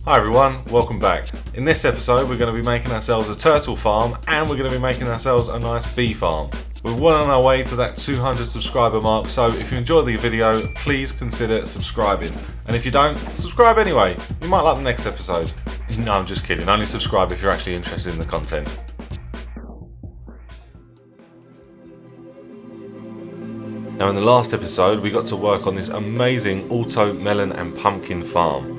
Hi everyone, welcome back. In this episode we're going to be making ourselves a turtle farm and we're going to be making ourselves a nice bee farm. We're well on our way to that 200 subscriber mark, so if you enjoyed the video, please consider subscribing. And if you don't, subscribe anyway. You might like the next episode. No, I'm just kidding. Only subscribe if you're actually interested in the content. Now in the last episode we got to work on this amazing auto melon and pumpkin farm.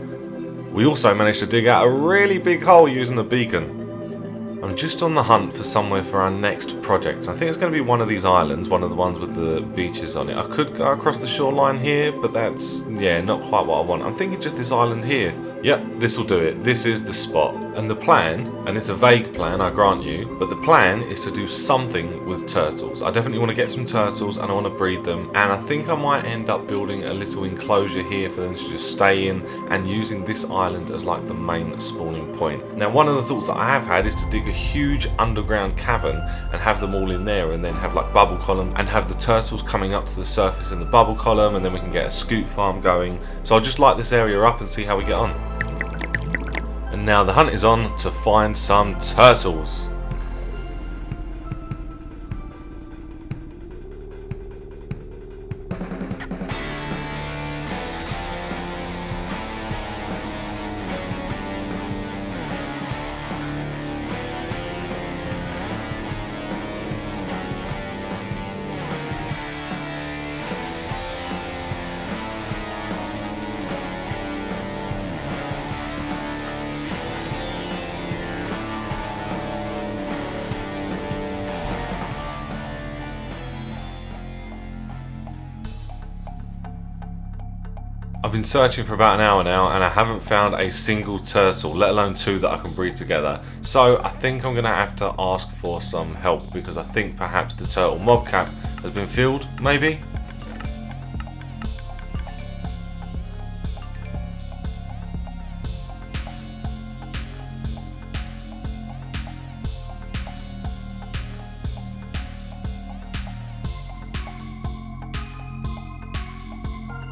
We also managed to dig out a really big hole using the beacon. I'm just on the hunt for somewhere for our next project. I think it's going to be one of these islands, one of the ones with the beaches on it. I could go across the shoreline here, but that's, not quite what I want. I'm thinking just this island here. Yep, this will do it. This is the spot. And the plan, and it's a vague plan, I grant you, but the plan is to do something with turtles. I definitely want to get some turtles and I want to breed them. And I think I might end up building a little enclosure here for them to just stay in and using this island as like the main spawning point. Now, one of the thoughts that I have had is to dig a huge underground cavern and have them all in there and then have like bubble column and have the turtles coming up to the surface in the bubble column, and then we can get a scoot farm going. So I'll just light this area up and see how we get on. And now the hunt is on to find some turtles. I've been searching for about an hour now and I haven't found a single turtle, let alone two that I can breed together. So I think I'm going to have to ask for some help because I think perhaps the turtle mob cap has been filled, maybe?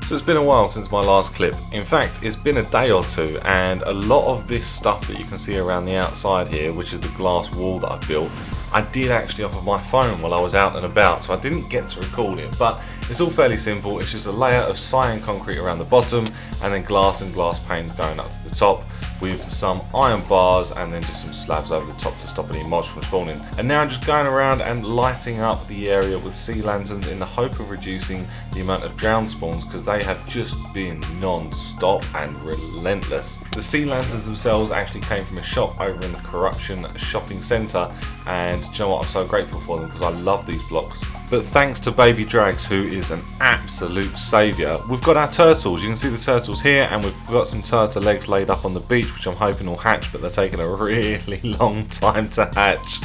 So it's been a while since my last clip. In fact, it's been a day or two, and a lot of this stuff that you can see around the outside here, which is the glass wall that I've built, I did actually off of my phone while I was out and about, so I didn't get to record it, but it's all fairly simple. It's just a layer of cyan concrete around the bottom and then glass and glass panes going up to the top, with some iron bars and then just some slabs over the top to stop any mods from spawning. And now I'm just going around and lighting up the area with sea lanterns in the hope of reducing the amount of drown spawns, because they have just been non-stop and relentless. The sea lanterns themselves actually came from a shop over in the Corruption shopping centre, and do you know what, I'm so grateful for them because I love these blocks. But thanks to Baby Drags, who is an absolute saviour, we've got our turtles. You can see the turtles here, and we've got some turtle eggs laid up on the beach, which I'm hoping will hatch, but they're taking a really long time to hatch.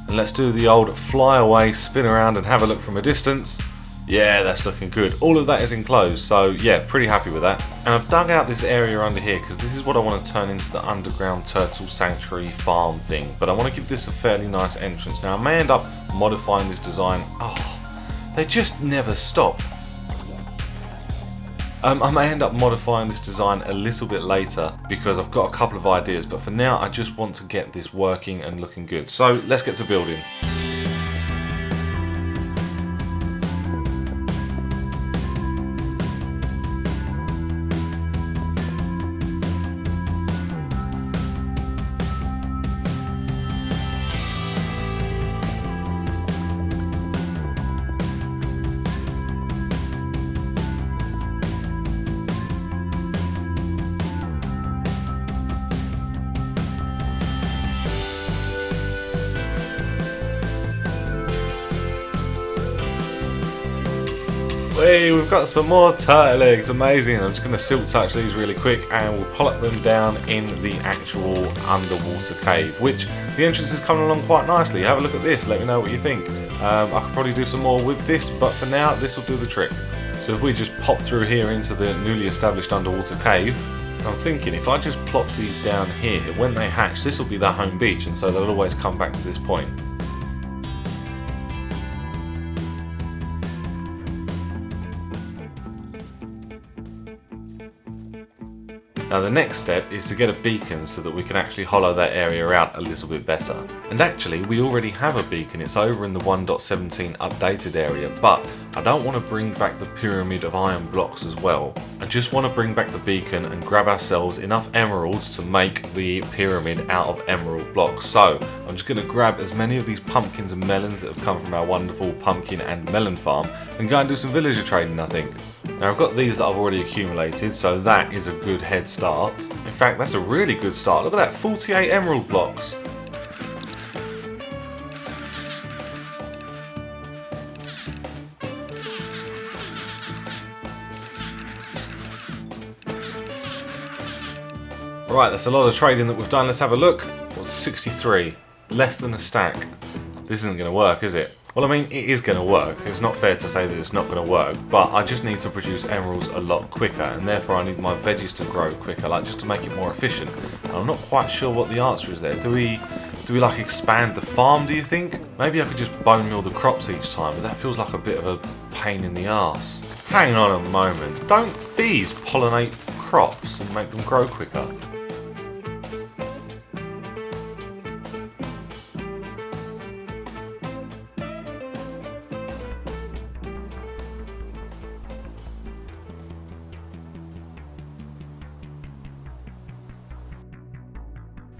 And let's do the old fly away, spin around and have a look from a distance. Yeah, that's looking good. All of that is enclosed, so yeah, pretty happy with that. And I've dug out this area under here because this is what I want to turn into the underground turtle sanctuary farm thing. But I want to give this a fairly nice entrance. Now I may end up modifying this design. Oh, they just never stop. I may end up modifying this design a little bit later because I've got a couple of ideas, but for now I just want to get this working and looking good. So let's get to building. Hey, we've got some more turtle eggs, amazing. I'm just going to silk touch these really quick and we'll plop them down in the actual underwater cave, which the entrance is coming along quite nicely. Have a look at this, let me know what you think. I could probably do some more with this, but for now this will do the trick. So if we just pop through here into the newly established underwater cave, I'm thinking if I just plop these down here, when they hatch, this will be their home beach, and so they'll always come back to this point. Now the next step is to get a beacon so that we can actually hollow that area out a little bit better. And actually we already have a beacon, it's over in the 1.17 updated area, but I don't want to bring back the pyramid of iron blocks as well. I just want to bring back the beacon and grab ourselves enough emeralds to make the pyramid out of emerald blocks. So I'm just going to grab as many of these pumpkins and melons that have come from our wonderful pumpkin and melon farm and go and do some villager trading, I think. Now I've got these that I've already accumulated, so that is a good head start. In fact, that's a really good start. Look at that, 48 emerald blocks. Right, that's a lot of trading that we've done. Let's have a look. What's 63? Less than a stack. This isn't going to work, is it? Well, I mean, it is going to work. It's not fair to say that it's not going to work, but I just need to produce emeralds a lot quicker, and therefore I need my veggies to grow quicker, like just to make it more efficient. And I'm not quite sure what the answer is there. Do we like expand the farm, do you think? Maybe I could just bone meal the crops each time, but that feels like a bit of a pain in the arse. Hang on a moment. Don't bees pollinate crops and make them grow quicker?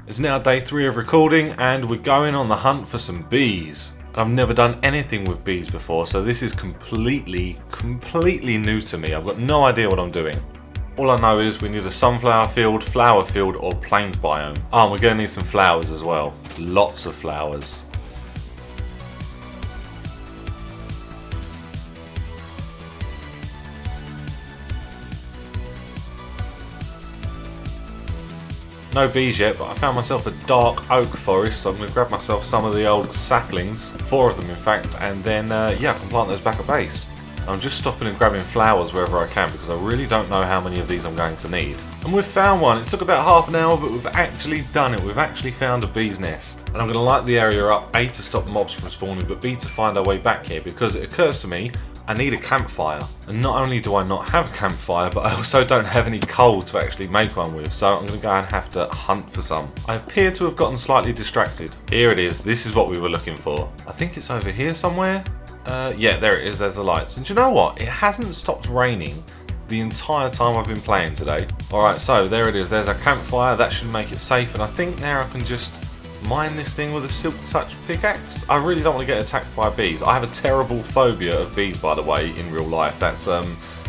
It's now day 3 of recording and we're going on the hunt for some bees. And I've never done anything with bees before, so this is completely new to me. I've got no idea what I'm doing. All I know is we need a sunflower field, flower field or plains biome. Oh, and we're going to need some flowers as well. Lots of flowers. No bees yet, but I found myself a dark oak forest, so I'm going to grab myself some of the old saplings, 4 of them in fact, and then yeah, I can plant those back at base. I'm just stopping and grabbing flowers wherever I can because I really don't know how many of these I'm going to need. And we've found one. It took about half an hour, but we've actually done it. We've actually found a bee's nest. And I'm going to light the area up, A, to stop mobs from spawning, but B, to find our way back here, because it occurs to me I need a campfire. And not only do I not have a campfire, but I also don't have any coal to actually make one with, so I'm going to go and have to hunt for some. I appear to have gotten slightly distracted. Here it is. This is what we were looking for. I think it's over here somewhere. Yeah, there it is. There's the lights. And do you know what? It hasn't stopped raining the entire time I've been playing today. Alright, so there it is. There's a campfire. That should make it safe. And I think now I can just mine this thing with a silk touch pickaxe. I really don't want to get attacked by bees. I have a terrible phobia of bees, by the way, in real life. That's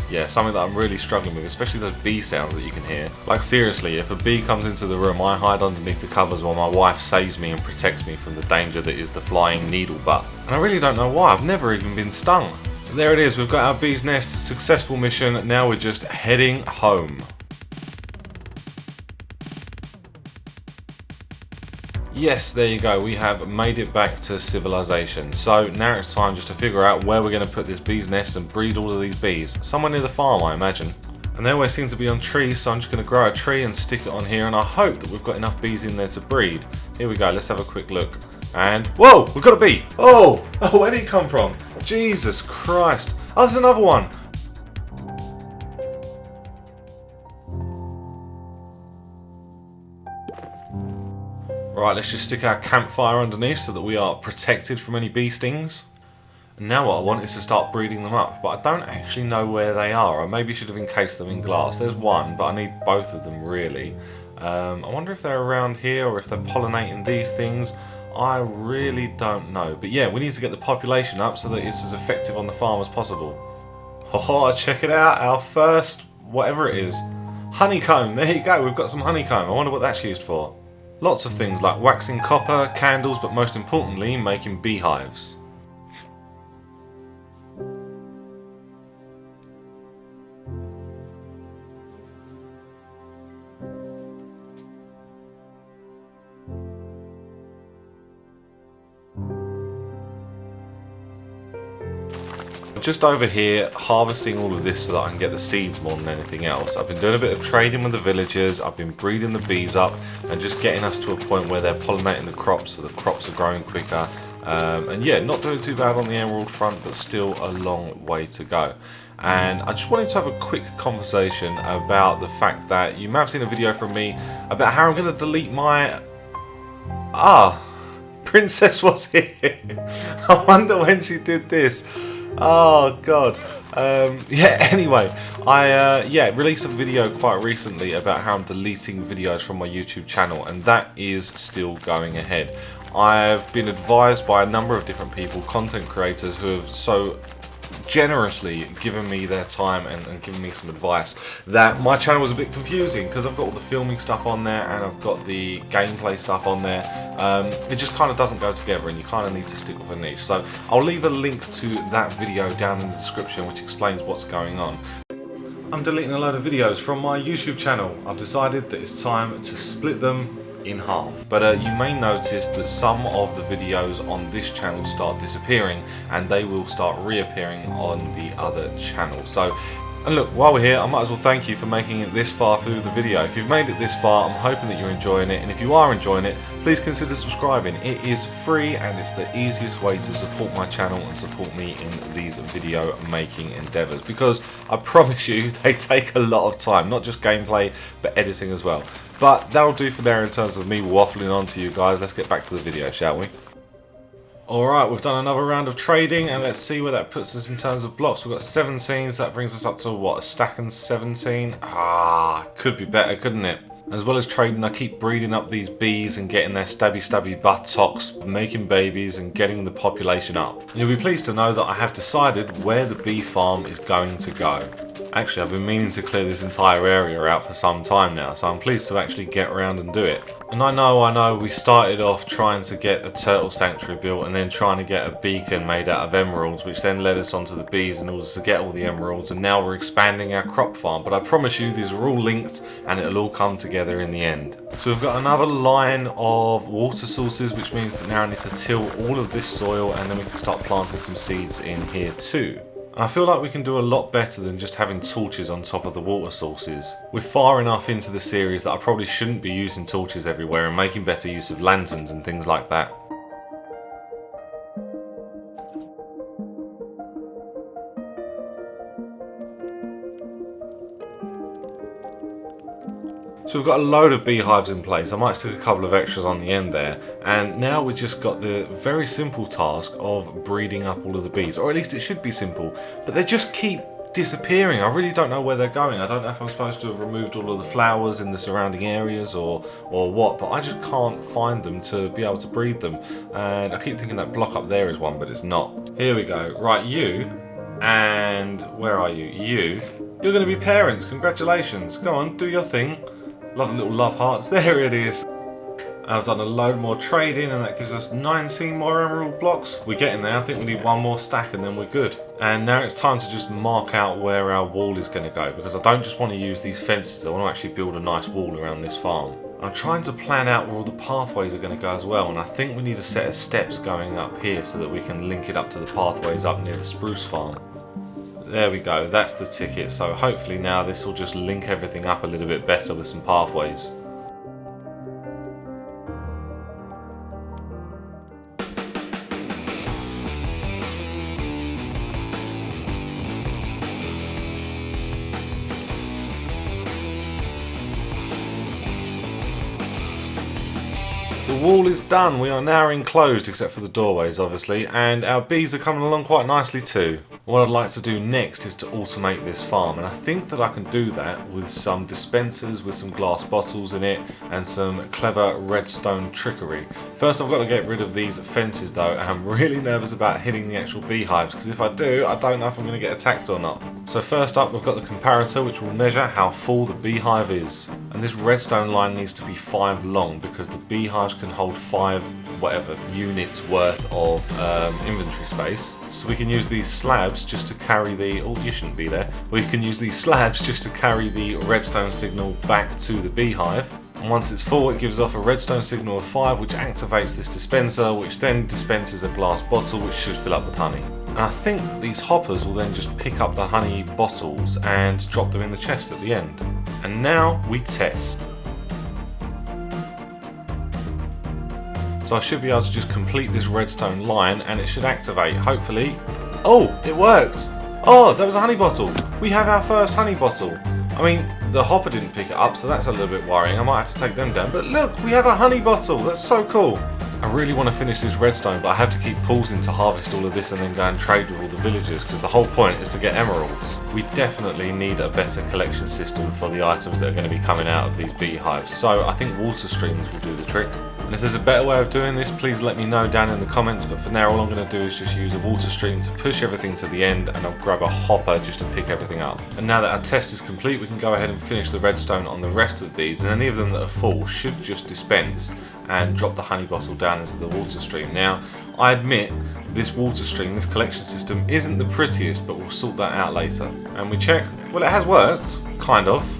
yeah, something that I'm really struggling with, especially those bee sounds that you can hear. Like seriously, if a bee comes into the room, I hide underneath the covers while my wife saves me and protects me from the danger that is the flying needle butt. And I really don't know why, I've never even been stung. There it is, we've got our bee's nest, successful mission, now we're just heading home. Yes, there you go, we have made it back to civilization. So now it's time just to figure out where we're going to put this bee's nest and breed all of these bees. Somewhere near the farm, I imagine. And they always seem to be on trees, so I'm just going to grow a tree and stick it on here, and I hope that we've got enough bees in there to breed. Here we go, let's have a quick look. And, whoa, we've got a bee! Oh, where did he come from? Jesus Christ. Oh, there's another one! Right, let's just stick our campfire underneath so that we are protected from any bee stings. And now what I want is to start breeding them up, but I don't actually know where they are. I maybe should have encased them in glass. There's one, but I need both of them really. I wonder if they're around here or if they're pollinating these things. I really don't know. But yeah, we need to get the population up so that it's as effective on the farm as possible. Oh, check it out, our first, whatever it is, honeycomb. There you go, we've got some honeycomb. I wonder what that's used for. Lots of things like waxing copper, candles, but most importantly, making beehives. Just over here harvesting all of this so that I can get the seeds more than anything else. I've been doing a bit of trading with the villagers, I've been breeding the bees up and just getting us to a point where they're pollinating the crops so the crops are growing quicker. And yeah, not doing too bad on the emerald front, but still a long way to go. and I just wanted to have a quick conversation about the fact that you may have seen a video from me about how I'm going to delete my... Princess was here. I wonder when she did this. Oh god. Anyway, I released a video quite recently about how I'm deleting videos from my YouTube channel, and that is still going ahead. I've been advised by a number of different people, content creators, who have so generously given me their time and given me some advice, that my channel was a bit confusing because I've got all the filming stuff on there and I've got the gameplay stuff on there. It just kind of doesn't go together, and you kind of need to stick with a niche. So I'll leave a link to that video down in the description which explains what's going on. I'm deleting a load of videos from my YouTube channel. I've decided that it's time to split them in half, but you may notice that some of the videos on this channel start disappearing and they will start reappearing on the other channel. And look, while we're here, I might as well thank you for making it this far through the video. If you've made it this far, I'm hoping that you're enjoying it, and if you are enjoying it, please consider subscribing. It is free and it's the easiest way to support my channel and support me in these video making endeavours, because I promise you they take a lot of time, not just gameplay but editing as well. But that'll do for there in terms of me waffling on to you guys. Let's get back to the video, shall we? Alright, we've done another round of trading, and let's see where that puts us in terms of blocks. We've got 17, so that brings us up to what, a stack and 17? Could be better, couldn't it? As well as trading, I keep breeding up these bees and getting their stabby buttocks, making babies and getting the population up. And you'll be pleased to know that I have decided where the bee farm is going to go. Actually, I've been meaning to clear this entire area out for some time now, so I'm pleased to actually get around and do it. And I know, we started off trying to get a turtle sanctuary built and then trying to get a beacon made out of emeralds, which then led us onto the bees in order to get all the emeralds, and now we're expanding our crop farm. But I promise you, these are all linked and it'll all come together in the end. So we've got another line of water sources, which means that now I need to till all of this soil, and then we can start planting some seeds in here too. And I feel like we can do a lot better than just having torches on top of the water sources. We're far enough into the series that I probably shouldn't be using torches everywhere and making better use of lanterns and things like that. So we've got a load of beehives in place. I might stick a couple of extras on the end there, and now we've just got the very simple task of breeding up all of the bees, or at least it should be simple, but they just keep disappearing. I really don't know where they're going. I don't know if I'm supposed to have removed all of the flowers in the surrounding areas or what, but I just can't find them to be able to breed them, and I keep thinking that block up there is one, but it's not. Here we go. Right, you, and where are you? You're going to be parents. Congratulations. Go on, do your thing. Love little love hearts. There it is. I've done a load more trading, and that gives us 19 more emerald blocks. We're getting there. I think we need one more stack and then we're good. And now it's time to just mark out where our wall is going to go, because I don't just want to use these fences. I want to actually build a nice wall around this farm. I'm trying to plan out where all the pathways are going to go as well, and I think we need a set of steps going up here so that we can link it up to the pathways up near the spruce farm. There we go, that's the ticket. So hopefully now this will just link everything up a little bit better with some pathways. The wall is done. We are now enclosed, except for the doorways obviously, and our bees are coming along quite nicely too. What I'd like to do next is to automate this farm, and I think that I can do that with some dispensers with some glass bottles in it and some clever redstone trickery. First I've got to get rid of these fences though, and I'm really nervous about hitting the actual beehives, because if I do, I don't know if I'm going to get attacked or not. So first up we've got the comparator, which will measure how full the beehive is. And this redstone line needs to be 5 long, because the beehives can hold 5 whatever units worth of inventory space. So we can use these slabs just to carry the, oh you shouldn't be there, we can use these slabs just to carry the redstone signal back to the beehive. And once it's full, it gives off a redstone signal of 5, which activates this dispenser, which then dispenses a glass bottle which should fill up with honey. And I think these hoppers will then just pick up the honey bottles and drop them in the chest at the end. And now we test. So I should be able to just complete this redstone line and it should activate, hopefully. Oh, it worked! Oh, that was a honey bottle. We have our first honey bottle. I mean, the hopper didn't pick it up, so that's a little bit worrying. I might have to take them down. But look, we have a honey bottle. That's so cool. I really want to finish this redstone, but I have to keep pausing to harvest all of this and then go and trade with all the villagers, because the whole point is to get emeralds. We definitely need a better collection system for the items that are going to be coming out of these beehives, so I think water streams will do the trick. And if there's a better way of doing this, please let me know down in the comments, but for now all I'm going to do is just use a water stream to push everything to the end, and I'll grab a hopper just to pick everything up. And now that our test is complete, we can go ahead and finish the redstone on the rest of these, and any of them that are full should just dispense and drop the honey bottle down into the water stream. Now, I admit this water stream, this collection system, isn't the prettiest, but we'll sort that out later. And we check, well, it has worked, kind of.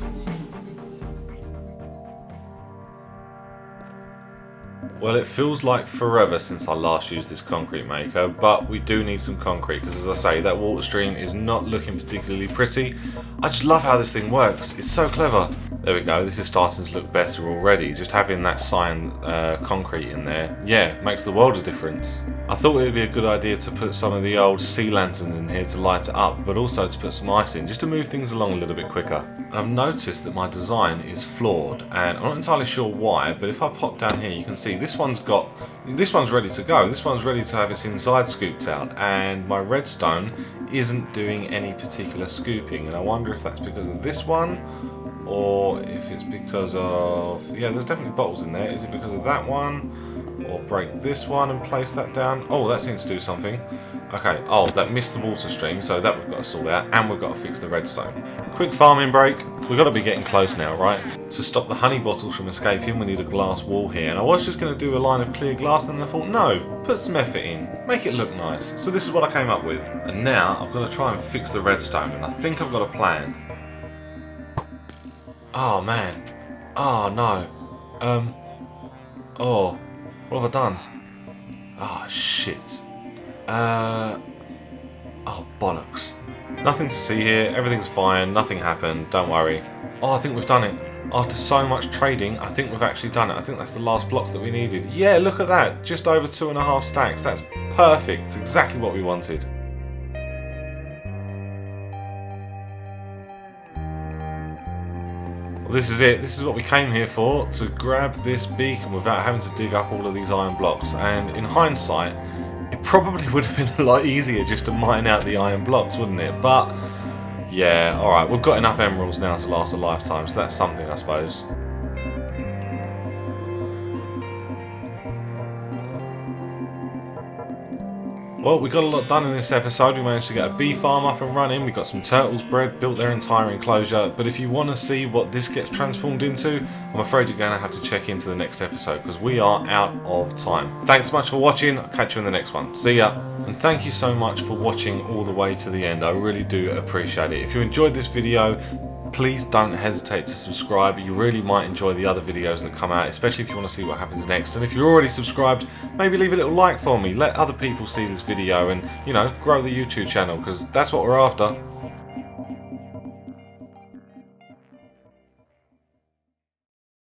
Well, it feels like forever since I last used this concrete maker, but we do need some concrete, because as I say, that water stream is not looking particularly pretty. I just love how this thing works, it's so clever. There we go, this is starting to look better already. Just having that cyan concrete in there, yeah, makes the world of difference. I thought it would be a good idea to put some of the old sea lanterns in here to light it up, but also to put some ice in, just to move things along a little bit quicker. And I've noticed that my design is flawed, and I'm not entirely sure why, but if I pop down here you can see this one's ready to go. This one's ready to have its inside scooped out, and my redstone isn't doing any particular scooping, and I wonder if that's because of this one, or if it's because of, yeah, there's definitely bottles in there. Is it because of that one? Or break this one and place that down? Oh, that seems to do something. Okay, oh, that missed the water stream, so that we've got to sort out, and we've got to fix the redstone. Quick farming break. We've got to be getting close now, right? To stop the honey bottles from escaping, we need a glass wall here, and I was just going to do a line of clear glass, and then I thought, no, put some effort in, make it look nice. So this is what I came up with, and now I've got to try and fix the redstone, and I think I've got a plan. Oh man, oh no, oh, what have I done? Oh shit, oh bollocks. Nothing to see here, everything's fine, nothing happened, don't worry. Oh, I think we've done it. After so much trading, I think we've actually done it. I think that's the last blocks that we needed. Yeah, look at that, just over 2.5 stacks, that's perfect, it's exactly what we wanted. Well, this is it. This is what we came here for, to grab this beacon without having to dig up all of these iron blocks. And in hindsight, it probably would have been a lot easier just to mine out the iron blocks, wouldn't it? But yeah, alright, we've got enough emeralds now to last a lifetime, so that's something, I suppose. Well, we got a lot done in this episode. We managed to get a bee farm up and running, we got some turtles bred, built their entire enclosure, but if you want to see what this gets transformed into, I'm afraid you're going to have to check into the next episode, because we are out of time. Thanks so much for watching, I'll catch you in the next one. See ya! And thank you so much for watching all the way to the end, I really do appreciate it. If you enjoyed this video, please don't hesitate to subscribe. You really might enjoy the other videos that come out, especially if you want to see what happens next. And if you're already subscribed, maybe leave a little like for me. Let other people see this video and, you know, grow the YouTube channel, because that's what we're after.